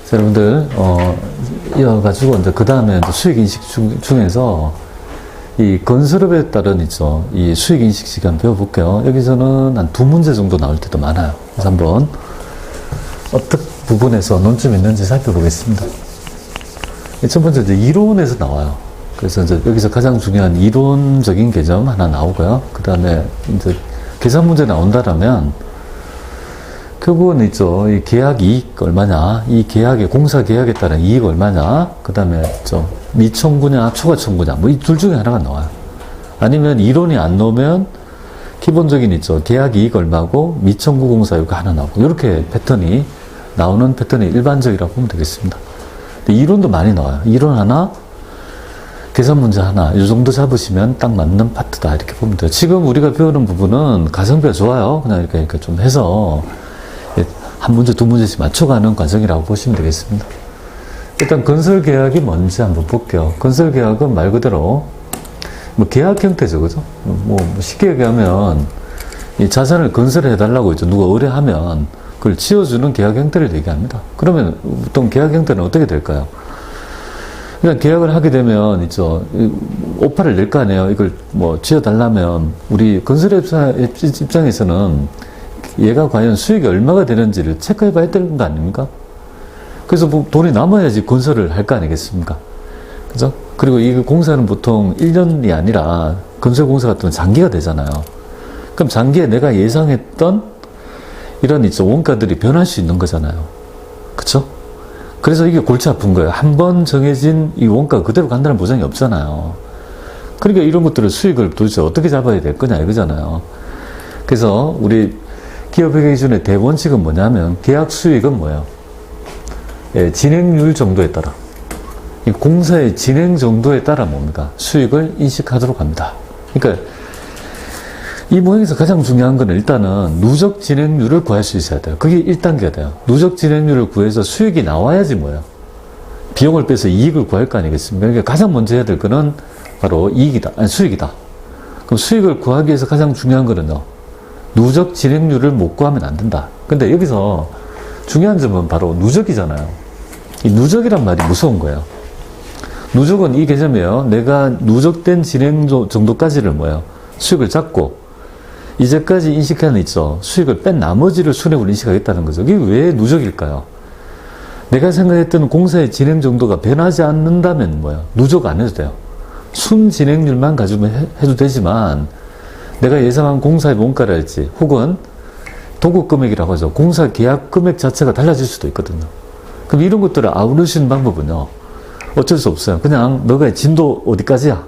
자, 여러분들, 이어가지고, 이제, 그 다음에 수익 인식 중에서, 이 건설업에 따른 있죠. 이 수익 인식 시간 배워볼게요. 여기서는 한 2문제 정도 나올 때도 많아요. 그래서 한번, 어떤 부분에서 논점이 있는지 살펴보겠습니다. 첫 번째, 이제 이론에서 나와요. 그래서 이제 여기서 가장 중요한 이론적인 개념 하나 나오고요. 그 다음에 이제 계산 문제 나온다라면, 결국은 있죠. 이 계약 이익 얼마냐, 이 계약의 공사 계약에 따른 이익 얼마냐, 그 다음에 미청구냐, 초과청구냐, 뭐 이 둘 중에 하나가 나와요. 아니면 이론이 안 나오면 기본적인 있죠. 계약 이익 얼마고 미청구 공사유가 하나 나오고 이렇게 패턴이 나오는 패턴이 일반적이라고 보면 되겠습니다. 근데 이론도 많이 나와요. 이론 하나, 계산 문제 하나, 이 정도 잡으시면 딱 맞는 파트다 이렇게 보면 돼요. 지금 우리가 배우는 부분은 가성비가 좋아요. 그냥 이렇게 좀 해서 한 문제, 2문제씩 맞춰가는 과정이라고 보시면 되겠습니다. 일단 건설계약이 뭔지 한번 볼게요. 건설계약은 말 그대로 뭐 계약 형태죠, 그죠? 뭐 쉽게 얘기하면 이 자산을 건설해달라고 있죠. 누가 의뢰하면 그걸 지어주는 계약 형태를 얘기합니다. 그러면 보통 계약 형태는 어떻게 될까요? 그냥 계약을 하게 되면 있죠. 오파를 낼 거 아니에요. 이걸 뭐 지어달라면 우리 건설업자 입장에서는 얘가 과연 수익이 얼마가 되는지를 체크해 봐야 되는 거 아닙니까? 그래서 뭐 돈이 남아야지 건설을 할 거 아니겠습니까? 그죠? 그리고 이 공사는 보통 1년이 아니라 건설 공사 같은 건 장기가 되잖아요. 그럼 장기에 내가 예상했던 이런 있죠. 원가들이 변할 수 있는 거잖아요. 그쵸? 그래서 이게 골치 아픈 거예요. 한 번 정해진 이 원가 그대로 간다는 보장이 없잖아요. 그러니까 이런 것들을 수익을 도대체 어떻게 잡아야 될 거냐 이거잖아요. 그래서 우리 기업회계 기준의 대원칙은 뭐냐면 계약 수익은 뭐예요? 예, 진행률 정도에 따라 이 공사의 진행 정도에 따라 뭡니까? 수익을 인식하도록 합니다. 그러니까 이 모형에서 가장 중요한 건 일단은 누적 진행률을 구할 수 있어야 돼요. 그게 1단계가 돼요. 누적 진행률을 구해서 수익이 나와야지 뭐예요? 비용을 빼서 이익을 구할 거 아니겠습니까? 그러니까 가장 먼저 해야 될 거는 바로 이익이다. 아니 수익이다. 그럼 수익을 구하기 위해서 가장 중요한 거는요. 누적 진행률을 못 구하면 안 된다. 근데 여기서 중요한 점은 바로 누적이잖아요. 이 누적이란 말이 무서운 거예요. 누적은 이 개념이에요. 내가 누적된 진행 정도까지를 뭐예요? 수익을 잡고 이제까지 인식하는 있죠. 수익을 뺀 나머지를 순액으로 인식하겠다는 거죠. 이게 왜 누적일까요? 내가 생각했던 공사의 진행 정도가 변하지 않는다면 뭐예요? 누적 안 해도 돼요. 순 진행률만 가지고 해도 되지만 내가 예상한 공사의 원가랄지 혹은 도급 금액이라고 하죠. 공사 계약 금액 자체가 달라질 수도 있거든요. 그럼 이런 것들을 아우르시는 방법은요. 어쩔 수 없어요. 그냥 너가 진도 어디까지야?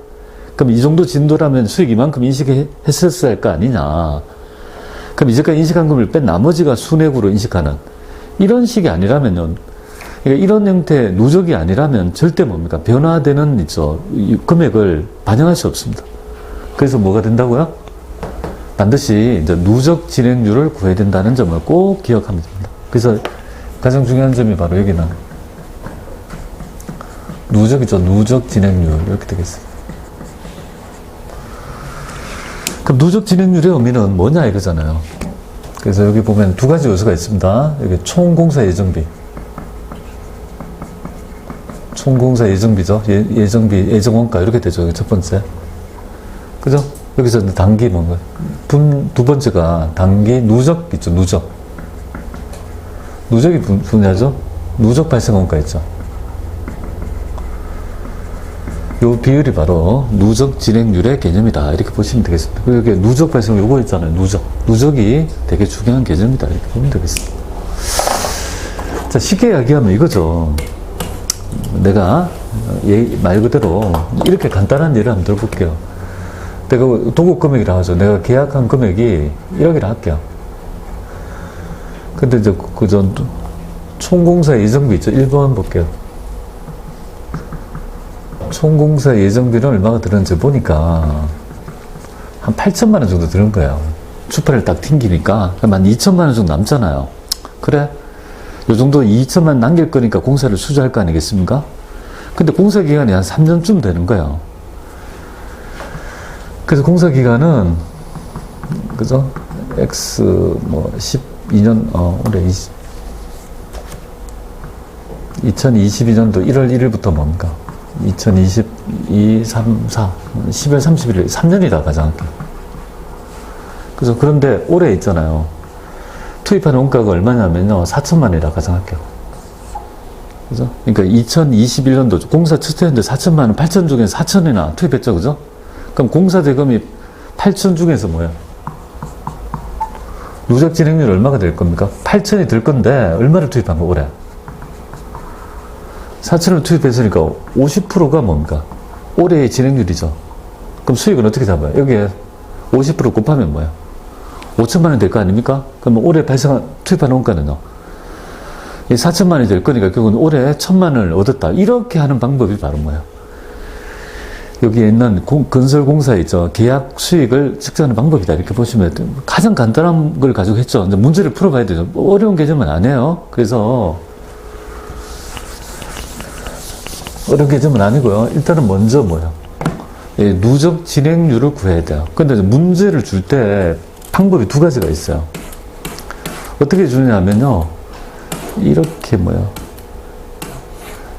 그럼 이 정도 진도라면 수익 이만큼 인식했었어야 할 거 아니냐. 그럼 이제까지 인식한 금을 뺀 나머지가 순액으로 인식하는 이런 식이 아니라면요. 그러니까 이런 형태의 누적이 아니라면 절대 뭡니까? 변화되는 있죠. 이 금액을 반영할 수 없습니다. 그래서 뭐가 된다고요? 반드시 이제 누적 진행률을 구해야 된다는 점을 꼭 기억하면 됩니다. 그래서 가장 중요한 점이 바로 여기는 누적이죠. 누적 진행률 이렇게 되겠습니다. 그럼 누적 진행률의 의미는 뭐냐 이거잖아요. 그래서 여기 보면 두 가지 요소가 있습니다. 여기 총공사 예정비. 총공사 예정비죠. 예정비, 예정원가 이렇게 되죠. 첫 번째. 그죠? 여기서 단기 뭔가. 두 번째가 단기 누적 있죠. 누적. 누적이 분야죠. 누적 발생 원가 있죠. 요 비율이 바로 누적 진행률의 개념이다. 이렇게 보시면 되겠습니다. 그리고 여기 누적 발생 요거 있잖아요. 누적. 누적이 되게 중요한 개념이다. 이렇게 보면 되겠습니다. 자, 쉽게 이야기하면 이거죠. 내가 말 그대로 이렇게 간단한 예를 한번 들어볼게요. 내가 도급 금액이라 하죠. 내가 계약한 금액이 1억이라 할게요. 근데 이제 총공사 예정비 있죠. 1번 볼게요. 총공사 예정비는 얼마가 들었는지 보니까 한 8천만 원 정도 드는 거예요. 추파를 딱 튕기니까 한 2천만 원 정도 남잖아요. 그래? 요 정도 2천만 원 남길 거니까 공사를 수주할 거 아니겠습니까? 근데 공사 기간이 한 3년쯤 되는 거예요. 그래서 공사 기간은 그죠? X 뭐 12년 올해 2022년도 1월 1일부터 뭡니까? 2022, 3, 4, 10월 31일, 3년이 다 가장할게요. 그죠? 그런데 올해 있잖아요. 투입한 원가가 얼마냐면요. 4천만 원이라 가정할게요. 그죠? 그러니까 2021년도 공사 첫 해인데 4천만 원, 8천 중에서 4천이나 투입했죠. 그죠? 그럼 공사 대금이 8천 중에서 뭐야? 누적 진행률 얼마가 될 겁니까? 8천이 될 건데 얼마를 투입한 거 올해? 4천을 투입했으니까 50%가 뭡니까? 올해의 진행률이죠. 그럼 수익은 어떻게 잡아요? 여기에 50% 곱하면 뭐야? 5천만 원 될 거 아닙니까? 그럼 올해 투입한 원가는요? 4천만 원이 될 거니까 결국은 올해 1천만 원을 얻었다. 이렇게 하는 방법이 바로 뭐야? 여기에 있는 건설공사에 있죠. 계약 수익을 측정하는 방법이다. 이렇게 보시면 가장 간단한 걸 가지고 했죠. 이제 문제를 풀어봐야 되죠. 어려운 개념은 아니에요. 그래서 어려운 개념은 아니고요. 일단은 먼저 뭐야? 누적 진행률을 구해야 돼요. 근데 문제를 줄 때 방법이 두 가지가 있어요. 어떻게 주냐면요. 이렇게 뭐야.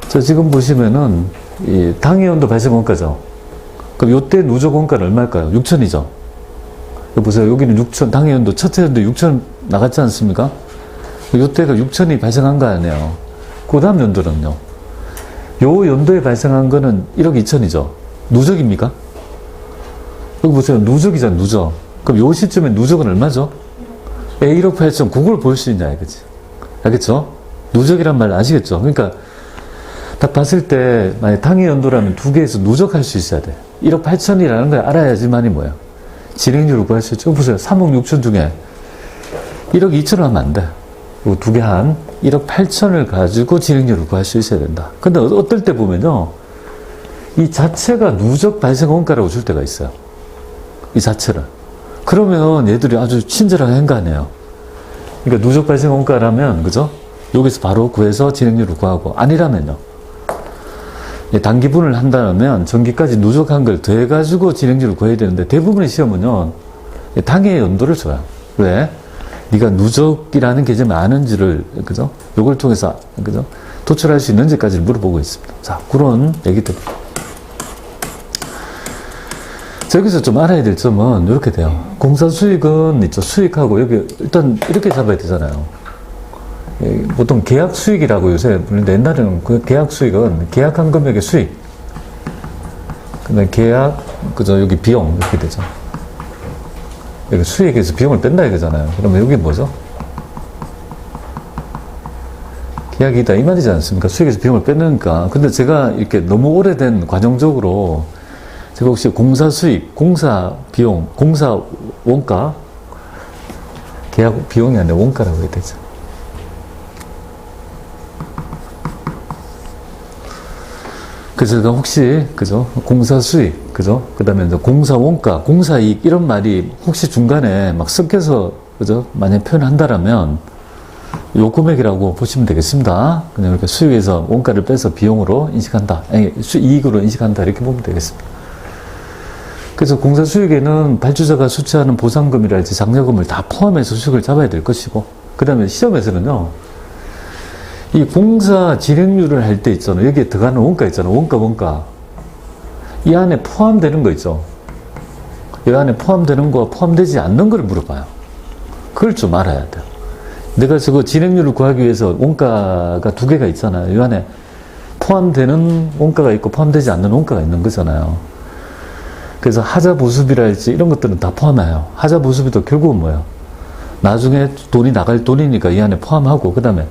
저 지금 보시면은 이 당해연도 발생 원가죠. 그럼 요때 누적 원가는 얼마일까요? 6천이죠. 보세요. 여기는 6천, 당해연도 첫째 연도 6천 나갔지 않습니까? 요때가 6천이 발생한 거 아니에요. 그 다음 연도는요. 요 연도에 발생한 거는 1억 2천이죠. 누적입니까? 여기 보세요. 누적이잖아, 누적. 그럼 요 시점에 누적은 얼마죠? 1억 8천. 그걸 볼 수 있냐, 이거지. 알겠죠? 누적이란 말 아시겠죠? 그러니까 딱 봤을 때 만약 당해 연도라면 두 개에서 누적할 수 있어야 돼. 1억 8천이라는 걸 알아야지만이 뭐야? 진행률을 구할 수 있죠. 보세요. 3억 6천 중에 1억 2천을 하면 안 돼. 요 두 개 한 1억 8천을 가지고 진행률을 구할 수 있어야 된다. 근데 어떨 때 보면요. 이 자체가 누적 발생 원가라고 줄 때가 있어요. 이 자체를. 그러면 얘들이 아주 친절하게 한 거 아니에요. 그러니까 누적 발생 원가라면, 그죠? 여기서 바로 구해서 진행률을 구하고, 아니라면요. 단기분을 한다면 전기까지 누적한 걸 더해가지고 진행률을 구해야 되는데 대부분의 시험은요. 당해 연도를 줘요. 왜? 네가 누적이라는 개념이 아는지를, 그죠? 요걸 통해서, 그죠? 도출할 수 있는지까지를 물어보고 있습니다. 자, 그런 얘기들. 자, 여기서 좀 알아야 될 점은 이렇게 돼요. 공사 수익은 있죠. 수익하고 여기 일단 이렇게 잡아야 되잖아요. 보통 계약 수익이라고 요새 부르는데 옛날에는 그 계약 수익은 계약한 금액의 수익. 근데 계약, 그죠? 여기 비용 이렇게 되죠. 여기 수익에서 비용을 뺀다 이거잖아요. 그러면 여기 뭐죠? 계약이다 이 말이지 않습니까? 수익에서 비용을 빼니까. 근데 제가 이렇게 너무 오래된 과정적으로 제가 혹시 공사 수익, 공사 비용, 공사 원가, 계약 비용이 아니라 원가라고 해야 되죠. 그래서 제가 혹시, 그죠? 공사 수익, 그죠? 그 다음에 공사 원가, 공사 이익, 이런 말이 혹시 중간에 막 섞여서, 그죠? 만약 표현한다라면, 요 금액이라고 보시면 되겠습니다. 그냥 이렇게 수익에서 원가를 빼서 비용으로 인식한다. 아니, 이익으로 인식한다. 이렇게 보면 되겠습니다. 그래서 공사 수익에는 발주자가 수취하는 보상금이랄지 장려금을 다 포함해서 수익을 잡아야 될 것이고, 그 다음에 시험에서는요, 이 공사 진행률을 할 때 있잖아요. 여기에 들어가는 원가 있잖아요. 원가. 이 안에 포함되는 거 있죠. 이 안에 포함되는 거와 포함되지 않는 걸 물어봐요. 그걸 좀 알아야 돼요. 내가 저거 진행률을 구하기 위해서 원가가 두 개가 있잖아요. 이 안에 포함되는 원가가 있고 포함되지 않는 원가가 있는 거잖아요. 그래서 하자 보수비랄지 이런 것들은 다 포함해요. 하자 보수비도 결국은 뭐야? 나중에 돈이 나갈 돈이니까 이 안에 포함하고, 그 다음에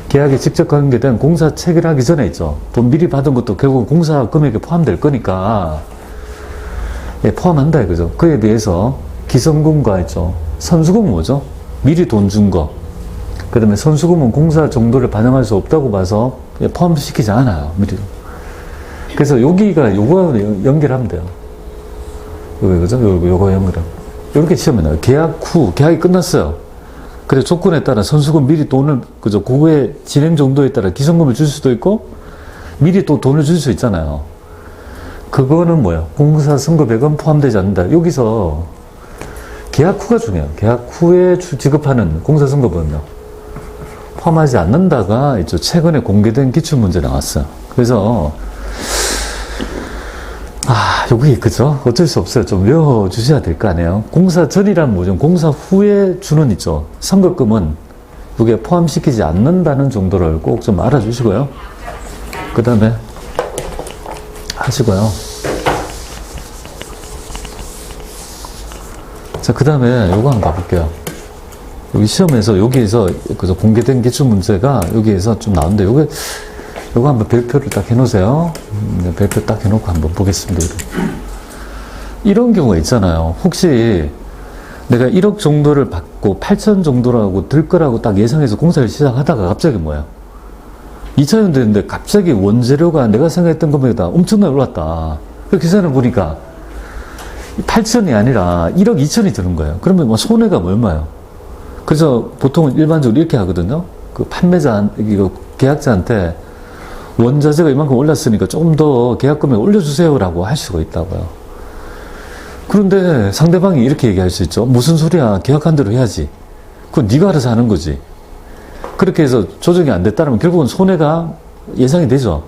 계약에 직접 관계된 공사 체결하기 전에 있죠. 돈 미리 받은 것도 결국 공사 금액에 포함될 거니까, 예, 포함한다 이거죠. 그에 비해서 기성금과 있죠. 선수금 뭐죠? 미리 돈 준 거. 그 다음에 선수금은 공사 정도를 반영할 수 없다고 봐서 포함시키지 않아요. 미리. 그래서 여기가 요거 연결하면 돼요. 요거, 그죠? 요거 연결하면. 이렇게 시험에 나와요. 계약 후, 계약이 끝났어요. 그래, 조건에 따라 선수금 미리 돈을, 그죠? 그거의 진행 정도에 따라 기성금을 줄 수도 있고, 미리 또 돈을 줄 수 있잖아요. 그거는 뭐야? 공사 선급액은 포함되지 않는다. 여기서 계약 후가 중요해요. 계약 후에 지급하는 공사 선급은요. 포함하지 않는다가 이제 최근에 공개된 기출문제 나왔어요. 그래서 여기 그죠? 어쩔 수 없어요. 좀 외워주셔야 될 거 아니에요. 공사 전이란 뭐죠? 공사 후에 주는 있죠. 선급금은 이게 포함시키지 않는다는 정도를 꼭 좀 알아주시고요. 그 다음에 하시고요. 자, 그 다음에 요거 한번 가볼게요. 여기 시험에서 여기에서 그저 공개된 기출문제가 여기에서 좀 나오는데 요거 한번 별표를 딱 해놓으세요. 별표 딱 해놓고 한번 보겠습니다. 이런 경우가 있잖아요. 혹시 내가 1억 정도를 받고 8천 정도라고 들 거라고 딱 예상해서 공사를 시작하다가 갑자기 뭐야? 2차연 되는데 갑자기 원재료가 내가 생각했던 것보다 엄청나게 올랐다. 그 계산을 보니까 8천이 아니라 1억 2천이 드는 거예요. 그러면 뭐 손해가 얼마예요? 그래서 보통은 일반적으로 이렇게 하거든요. 그 판매자, 이거 계약자한테 원자재가 이만큼 올랐으니까 조금 더 계약 금액 올려주세요라고 할 수가 있다고요. 그런데 상대방이 이렇게 얘기할 수 있죠. 무슨 소리야? 계약한 대로 해야지. 그건 네가 알아서 하는 거지. 그렇게 해서 조정이 안 됐다면 결국은 손해가 예상이 되죠.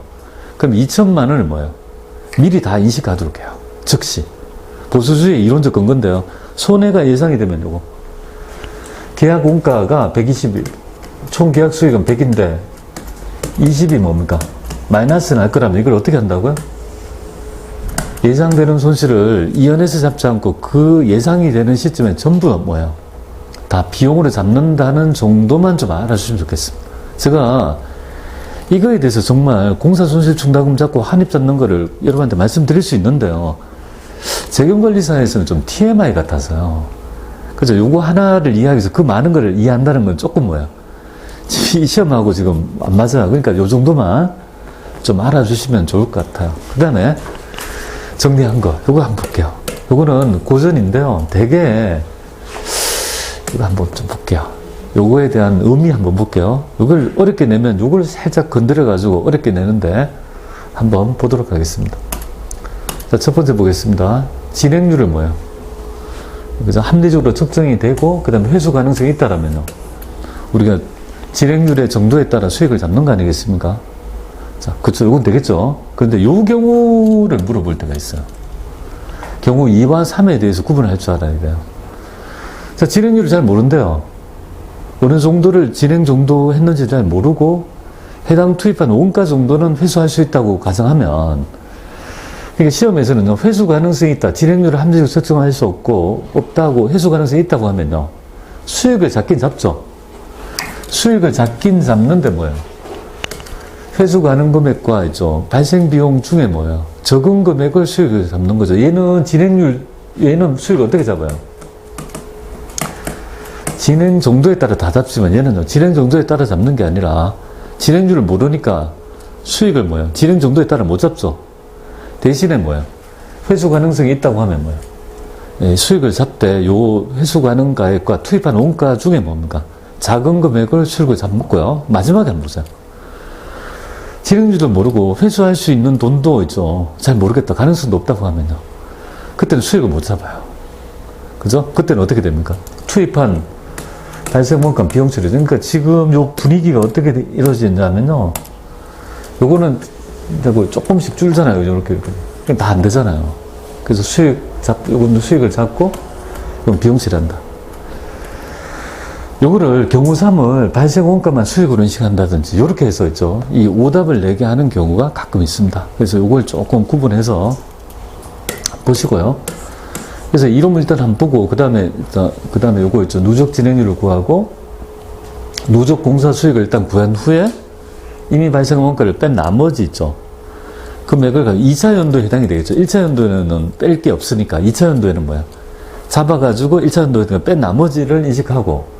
그럼 2천만 원을 뭐예요? 미리 다 인식하도록 해요. 즉시. 보수주의 이론적 근거인데요. 손해가 예상이 되면 요거. 계약 원가가 120일, 총 계약 수익은 100인데 20이 뭡니까? 마이너스 날 거라면 이걸 어떻게 한다고요? 예상되는 손실을 이연에서 잡지 않고 그 예상이 되는 시점에 전부 뭐예요? 다 비용으로 잡는다는 정도만 좀 알아주시면 좋겠습니다. 제가 이거에 대해서 정말 공사 손실 충당금 잡고 한입 잡는 거를 여러분한테 말씀드릴 수 있는데요. 재경관리사에서는 좀 TMI 같아서요. 그죠? 요거 하나를 이해하기 위해서 그 많은 거를 이해한다는 건 조금 뭐야? 이 시험하고 지금 안 맞아요. 그러니까 요 정도만 좀 알아주시면 좋을 것 같아요. 그 다음에 정리한 거, 요거 한번 볼게요. 요거는 고전인데요. 되게, 이거 한번 좀 볼게요. 요거에 대한 의미 한번 볼게요. 요걸 어렵게 내면 요걸 살짝 건드려가지고 어렵게 내는데 한번 보도록 하겠습니다. 자, 첫 번째 보겠습니다. 진행률을 뭐예요? 그래서 합리적으로 측정이 되고, 그 다음에 회수 가능성이 있다라면요. 우리가 진행률의 정도에 따라 수익을 잡는 거 아니겠습니까? 자, 그쵸. 이건 되겠죠. 그런데 요 경우를 물어볼 때가 있어요. 경우 2와 3에 대해서 구분을 할 줄 알아야 돼요. 자, 진행률을 잘 모른대요. 어느 정도를 진행 정도 했는지 잘 모르고, 해당 투입한 원가 정도는 회수할 수 있다고 가정하면, 그러니까 시험에서는요, 회수 가능성이 있다. 진행률을 합리적으로 측정할 수 없다고 회수 가능성이 있다고 하면요, 수익을 잡긴 잡죠. 수익을 잡긴 잡는데 뭐예요? 회수 가능 금액과 있죠. 발생 비용 중에 뭐예요? 적은 금액을 수익을 잡는 거죠. 얘는 진행률, 얘는 수익을 어떻게 잡아요? 진행 정도에 따라 다 잡지만 얘는요, 진행 정도에 따라 잡는 게 아니라 진행률을 모르니까 수익을 뭐예요? 진행 정도에 따라 못 잡죠. 대신에 뭐예요? 회수 가능성이 있다고 하면 뭐예요? 예, 수익을 잡되 요 회수 가능 가액과 투입한 원가 중에 뭡니까? 작은 금액을 수익을 잡고요. 마지막에 한번 보세요. 진행률도 모르고 회수할 수 있는 돈도 있죠. 잘 모르겠다. 가능성도 없다고 하면요. 그때는 수익을 못 잡아요. 그죠? 그때는 어떻게 됩니까? 투입한 발생 원가 비용 처리. 그러니까 지금 요 분위기가 어떻게 이루어지냐면요. 요거는 조금씩 줄잖아요. 이렇게. 다 안 되잖아요. 그래서 요건 수익을 잡고, 이건 비용 처리한다. 요거를 경우 3을 발생 원가만 수익으로 인식한다든지 요렇게 해서 있죠. 이 오답을 내게 하는 경우가 가끔 있습니다. 그래서 요걸 조금 구분해서 보시고요. 그래서 이론을 일단 한번 보고 그 다음에 요거 있죠. 누적 진행률을 구하고 누적 공사 수익을 일단 구한 후에 이미 발생 원가를 뺀 나머지 있죠. 금액을 2차 연도에 해당이 되겠죠. 1차 연도에는 뺄 게 없으니까 2차 연도에는 뭐야? 잡아가지고 1차 연도에 뺀 나머지를 인식하고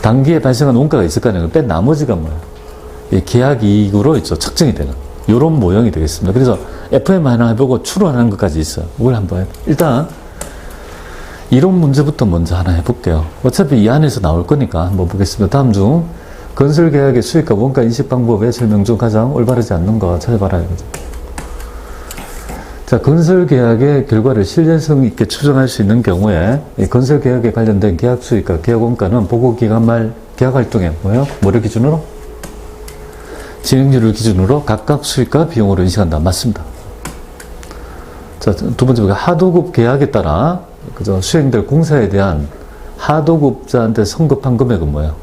단기에 발생한 원가가 있을 거 아니에요. 뺀 나머지가 뭐야? 계약 이익으로 있죠. 측정이 되는. 요런 모형이 되겠습니다. 그래서 FM 하나 해보고 추론하는 것까지 있어요. 이걸 한번 일단 이론 문제부터 먼저 하나 해볼게요. 어차피 이 안에서 나올 거니까 한번 보겠습니다. 다음 중 건설계약의 수익과 원가 인식 방법의 설명 중 가장 올바르지 않는 거 찾아봐라. 자, 건설계약의 결과를 신뢰성 있게 추정할 수 있는 경우에 건설계약에 관련된 계약 수익과 계약 원가는 보고기간 말 계약 활동에 뭐예요? 뭐를 기준으로? 진행률을 기준으로 각각 수익과 비용으로 인식한다. 맞습니다. 자, 두 번째, 하도급 계약에 따라, 그죠? 수행될 공사에 대한 하도급자한테 선급한 금액은 뭐예요?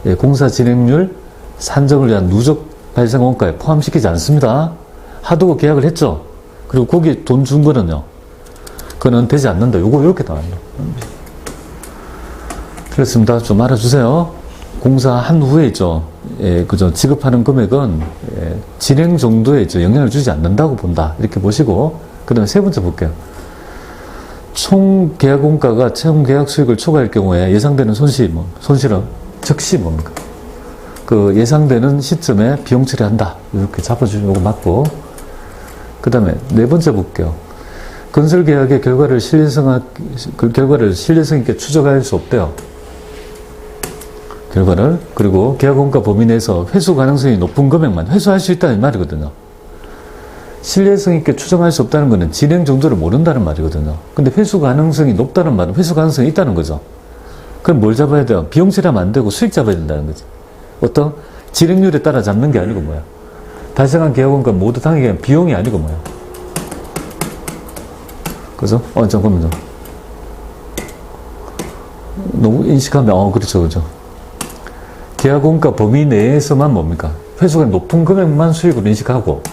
예, 공사 진행률 산정을 위한 누적 발생 원가에 포함시키지 않습니다. 하도급 계약을 했죠? 그리고 거기 돈 준 거는요? 그거는 되지 않는다. 요거 이렇게 나와요. 그렇습니다. 좀 알아주세요. 공사한 후에 있죠. 예, 그죠. 지급하는 금액은 예, 진행 정도에 있죠. 영향을 주지 않는다고 본다. 이렇게 보시고, 그 다음에 세 번째 볼게요. 총 계약 원가가 총 계약 수익을 초과할 경우에 예상되는 손실은 즉시 뭡니까? 그 예상되는 시점에 비용 처리한다. 이렇게 잡아주시면 이거 맞고. 그 다음에 네 번째 볼게요. 건설 계약의 결과를 신뢰성 있게 추적할 수 없대요. 결과를. 그리고 계약 원가 범위 내에서 회수 가능성이 높은 금액만 회수할 수 있다는 말이거든요. 신뢰성 있게 추정할 수 없다는 것은 진행 정도를 모른다는 말이거든요. 근데 회수 가능성이 높다는 말은 회수 가능성이 있다는 거죠. 그럼 뭘 잡아야 돼요? 비용 처리하면 안 되고 수익 잡아야 된다는 거지. 어떤 진행률에 따라 잡는 게 아니고 뭐야? 발생한 계약 원가 모두 당기게 비용이 아니고 뭐야? 그죠? 잠깐만요. 너무 인식하면, 그렇죠, 그죠. 계약 원가 범위 내에서만 뭡니까? 회수가 높은 금액만 수익으로 인식하고,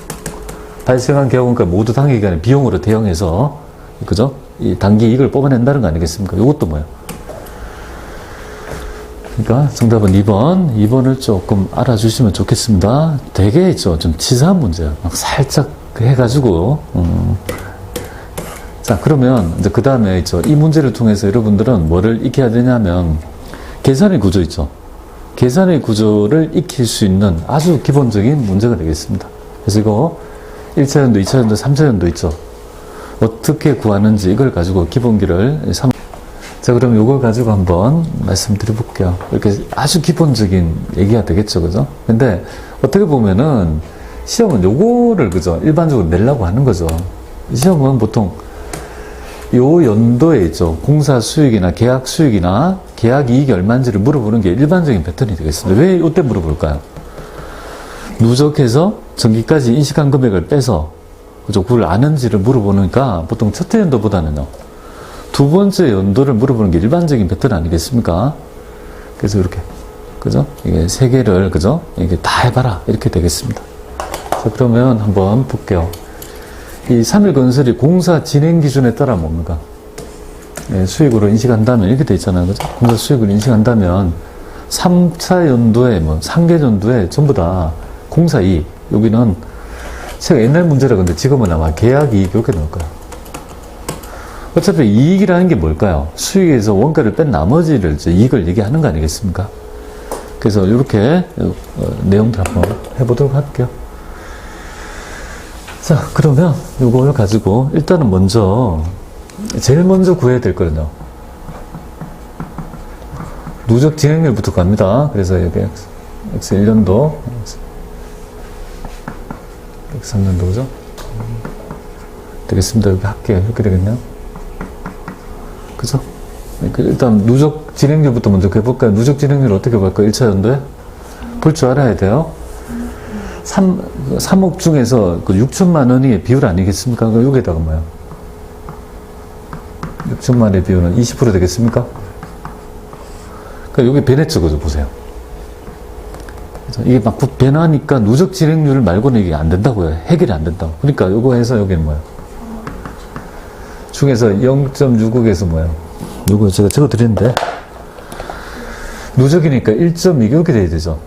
발생한 계약 원가 모두 단기 기간에 비용으로 대응해서, 그죠? 이 단기 이익을 뽑아낸다는 거 아니겠습니까? 이것도 뭐야? 그러니까 정답은 2번. 2번을 조금 알아주시면 좋겠습니다. 되게 있죠. 좀 치사한 문제야. 막 살짝 해가지고, 자, 그러면 이제 그 다음에 있죠. 이 문제를 통해서 여러분들은 뭐를 익혀야 되냐면, 계산의 구조 있죠. 계산의 구조를 익힐 수 있는 아주 기본적인 문제가 되겠습니다. 그래서 이거 1차 연도, 2차 연도, 3차 연도 있죠. 어떻게 구하는지 이걸 가지고 기본기를 자, 그럼 이걸 가지고 한번 말씀드려 볼게요. 이렇게 아주 기본적인 얘기가 되겠죠. 그죠? 근데 어떻게 보면은 시험은 요거를 그죠? 일반적으로 내려고 하는 거죠. 시험은 보통 요 연도에 있죠. 공사 수익이나 계약 수익이나 계약 이익이 얼마인지를 물어보는 게 일반적인 패턴이 되겠습니다. 왜 이때 물어볼까요? 누적해서 전기까지 인식한 금액을 빼서 그죠? 그걸 아는지를 물어보니까 보통 첫째 연도보다는요. 두 번째 연도를 물어보는 게 일반적인 패턴 아니겠습니까? 그래서 이렇게 그죠? 이게 세 개를 그죠? 이게 다 해봐라 이렇게 되겠습니다. 자, 그러면 한번 볼게요. 이 3일 건설이 공사 진행 기준에 따라 뭡니까? 예, 수익으로 인식한다면 이렇게 돼 있잖아요. 그죠? 공사 수익을 인식한다면 3차 연도에 3개 연도에 전부 다 공사 이익 여기는 제가 옛날 문제라 근데 지금은 아마 계약 이익 이렇게 나올 거예요. 어차피 이익이라는 게 뭘까요? 수익에서 원가를 뺀 나머지를 이익을 얘기하는 거 아니겠습니까? 그래서 이렇게 내용들 한번 해보도록 할게요. 자, 그러면 이걸 가지고 일단은 제일 먼저 구해야 될 거는요. 누적 진행률부터 갑니다. 그래서 여기 X1년도, X3년도, 그죠? 되겠습니다. 여기 할게요. 이렇게 되겠네요. 그죠? 일단 누적 진행률부터 먼저 해볼까요? 누적 진행률 어떻게 볼까요? 1차 연도에? 볼 줄 알아야 돼요. 3억 중에서 그 6천만 원이 비율 아니겠습니까? 여기에다가 뭐야? 6천만 원의 비율은 20% 되겠습니까? 그러니까 여기 변했죠, 그죠? 보세요. 이게 막 변하니까 누적 진행률 말고는 이게 안 된다고요. 해결이 안 된다고. 그러니까 요거 해서 여기는 뭐야? 중에서 0.6억에서 뭐야? 요거 제가 적어 드렸는데 누적이니까 1.2 이렇게 돼야 되죠.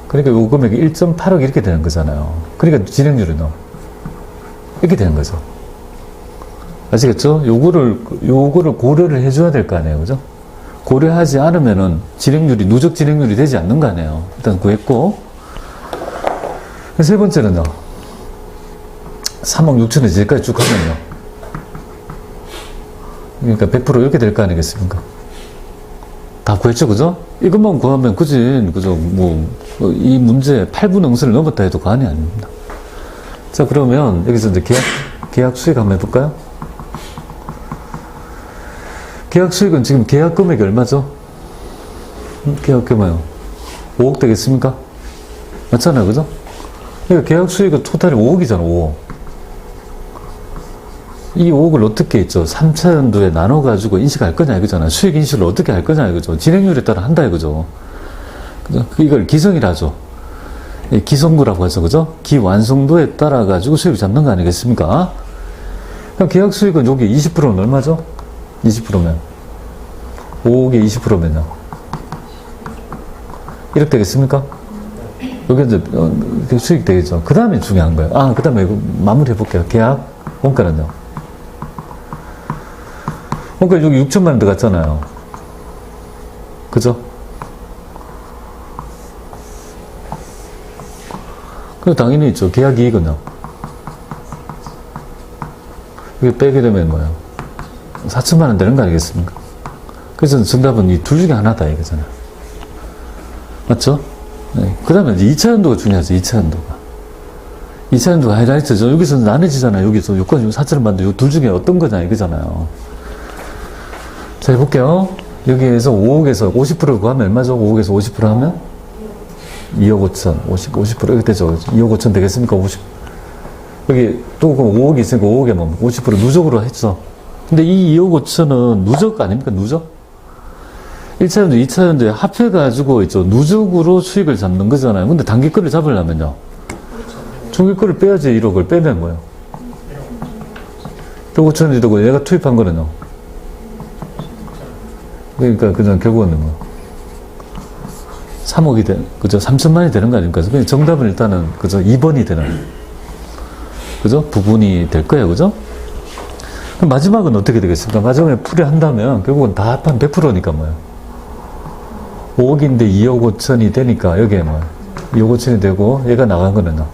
그러니까 요 금액이 1.8억 이렇게 되는 거잖아요. 그러니까 진행률은 이렇게 되는 거죠. 아시겠죠? 요거를 고려를 해줘야 될 거 아니에요, 그죠? 고려하지 않으면은 누적 진행률이 되지 않는 거 아니에요. 일단 구했고 세 번째는요. 3억 6천에 제까지 쭉 하면요. 그러니까 100% 이렇게 될 거 아니겠습니까? 다 구했죠, 그죠? 이것만 구하면, 그죠? 이 문제 8분 응수를 넘었다 해도 과언이 아닙니다. 자, 그러면 여기서 이제 계약 수익 한번 해볼까요? 계약 수익은 지금 계약 금액이 얼마죠? 계약 규모요. 5억 되겠습니까? 맞잖아요, 그죠? 그러니까 계약 수익은 토탈이 5억이잖아, 5억. 이 5억을 어떻게 있죠? 3차 연도에 나눠가지고 인식할 거냐, 이거잖아요. 수익 인식을 어떻게 할 거냐, 이거죠. 진행률에 따라 한다, 이거죠. 그죠? 이걸 기성이라죠. 기성도라고 해서, 그죠? 기완성도에 따라가지고 수익을 잡는 거 아니겠습니까? 그럼 계약 수익은 여기 20%는 얼마죠? 20%면. 5억에 20%면요. 이렇게 되겠습니까? 여기 이제 수익 되겠죠. 그 다음에 중요한 거예요. 그 다음에 이거 마무리 해볼게요. 계약 원가는요. 원가 여기 6천만 원 들어갔잖아요. 그죠? 그리고 당연히 있죠. 계약 이익은요. 이게 빼게 되면 뭐예요? 4천만 원 되는 거 아니겠습니까? 그래서 정답은 이 둘 중에 하나다 이거잖아요. 맞죠? 네. 그 다음에 이제 2차 연도가 중요하죠. 2차 연도가. 2차 연도가 하이라이트죠. 여기서 나눠지잖아요. 여기서 요건 4천원 받는데 요 둘 중에 어떤 거냐 이거잖아요. 자, 해볼게요. 여기에서 5억에서 50%를 구하면 얼마죠? 5억에서 50% 하면? 2억 5천. 50% 이렇게 되죠. 2억 5천 되겠습니까? 50. 여기 또 5억이 있으니까 5억에 뭐 50% 누적으로 했죠. 근데 이 2억 5천은 누적 아닙니까? 누적? 1차 연도, 2차 연도에 합해가지고 있죠. 누적으로 수익을 잡는 거잖아요. 근데 단기 거를 잡으려면요. 중기 거를 빼야지 1억을 빼면 뭐예요? 1억 5천이 되고 얘가 투입한 거는요. 그러니까 그냥 결국은 뭐 3억이 그죠? 3천만이 되는 거 아닙니까? 그냥 정답은 일단은 그죠? 2번이 되는 그죠? 부분이 될 거예요. 그죠? 그럼 마지막은 어떻게 되겠습니까? 마지막에 풀이한다면 결국은 다 합한 100%니까 뭐예요? 5억인데 2억 5천이 되니까 여기에 뭐예요? 2억 5천이 되고 얘가 나간 거는요.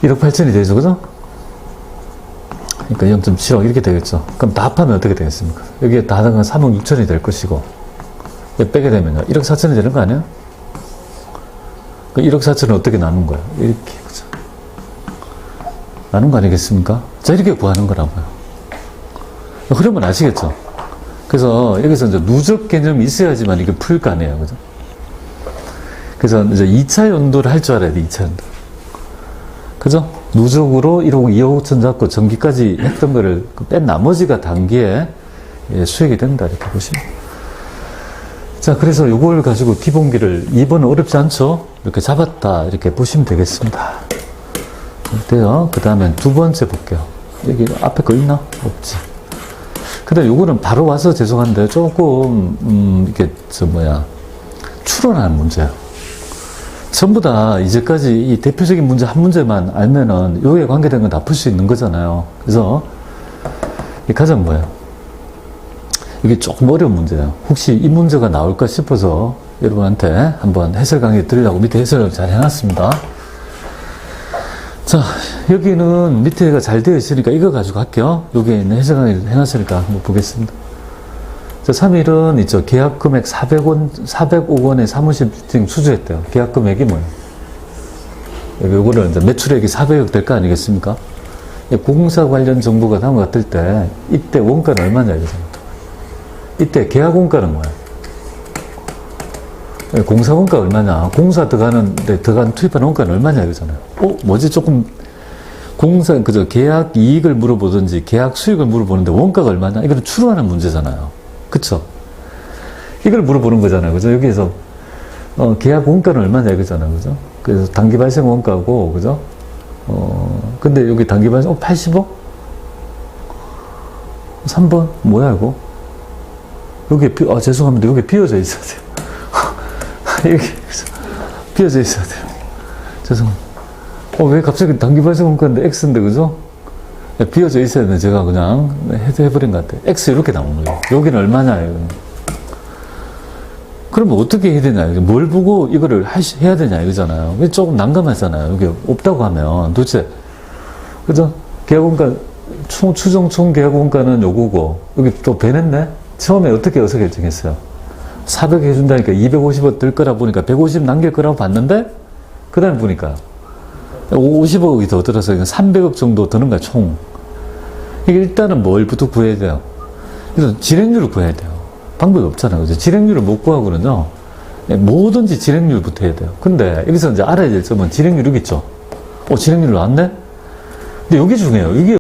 1억 8천이 되죠. 그죠? 그러니까 0.7억 이렇게 되겠죠. 그럼 다 합하면 어떻게 되겠습니까? 여기에 다 합하면 3억 6천이 될 것이고 빼게 되면요. 1억 4천이 되는 거 아니에요? 그 1억 4천은 어떻게 나눈 거예요? 이렇게 그죠? 나눈 거 아니겠습니까? 자, 이렇게 구하는 거라고요. 흐름은 아시겠죠? 그래서 여기서 이제 누적 개념이 있어야지만 이게 풀 거 아니에요. 그죠? 그래서 이제 2차 연도를 할 줄 알아야 돼, 2차 연도. 그죠? 누적으로 1억, 2억 5천 잡고 전기까지 했던 거를 뺀 나머지가 단기에 수익이 된다. 이렇게 보시면. 자, 그래서 요걸 가지고 기본기를 2번은 어렵지 않죠? 이렇게 잡았다. 이렇게 보시면 되겠습니다. 돼요. 그 다음엔 두 번째 볼게요. 여기 앞에 거 있나? 없지. 그 다음 요거는 바로 와서 죄송한데 조금, 이게, 추론하는 문제예요. 전부 다 이제까지 이 대표적인 문제 한 문제만 알면은 여기에 관계된 건 다 풀 수 있는 거잖아요. 그래서 이 가장 뭐예요? 이게 조금 어려운 문제예요. 혹시 이 문제가 나올까 싶어서 여러분한테 한번 해설 강의 드리려고 밑에 해설을 잘 해놨습니다. 자, 여기는 밑에가 잘 되어 있으니까 이거 가지고 할게요. 여기에 있는 해설 강의를 해놨으니까 한번 보겠습니다. 자, 3일은 있죠. 계약 금액 400억 원의 사무실 지금 수주했대요. 계약 금액이 뭐예요? 여기 요거를 이제 매출액이 400억 될 거 아니겠습니까? 공사 관련 정보가 다음과 같을 때, 이때 원가는 얼마냐, 이거잖아요. 이때 계약 원가는 뭐예요? 공사 원가 얼마냐? 공사 들어가는데 들어간 투입한 원가는 얼마냐, 이거잖아요. 뭐지? 조금, 그저 계약 이익을 물어보든지 계약 수익을 물어보는데 원가가 얼마냐? 이거는 추론하는 문제잖아요. 그쵸? 이걸 물어보는 거잖아요. 그죠? 여기에서, 계약 원가는 얼마냐, 이거잖아요. 그죠? 그래서 단기 발생 원가고, 그죠? 근데 여기 단기 발생, 80억? 3번? 뭐야, 이거? 여기, 죄송합니다. 여기 비어져 있어야 돼요. 여기, 비어져 있어야 돼요. 죄송합니다. 왜 갑자기 단기 발생 원가인데 X인데, 그죠? 비어져 있어야 되는데 제가 그냥 해버린 것 같아요. X 이렇게 나온 거예요. 여기는 얼마냐, 이거. 그러면 어떻게 해야 되냐, 뭘 보고 이거를 해야 되냐, 이거잖아요. 조금 난감하잖아요. 여기 없다고 하면. 도대체, 그죠? 계약원가, 추정 총 계약원가는 요거고, 여기 또 배냈네? 처음에 어떻게 어디서 결정했어요? 400 해준다니까 250억 들 거라 보니까 150 남길 거라고 봤는데, 그 다음에 보니까 50억이 더 들어서 300억 정도 드는 거야, 총. 이게 일단은 뭘부터 구해야 돼요? 그래서 진행률을 구해야 돼요. 방법이 없잖아요. 그죠? 질행률을 못 구하고는요, 뭐든지 질행률부터 해야 돼요. 근데 여기서 이제 알아야 될 점은 질행률이겠죠. 질행률 나왔네? 근데 여기 중요해요. 이게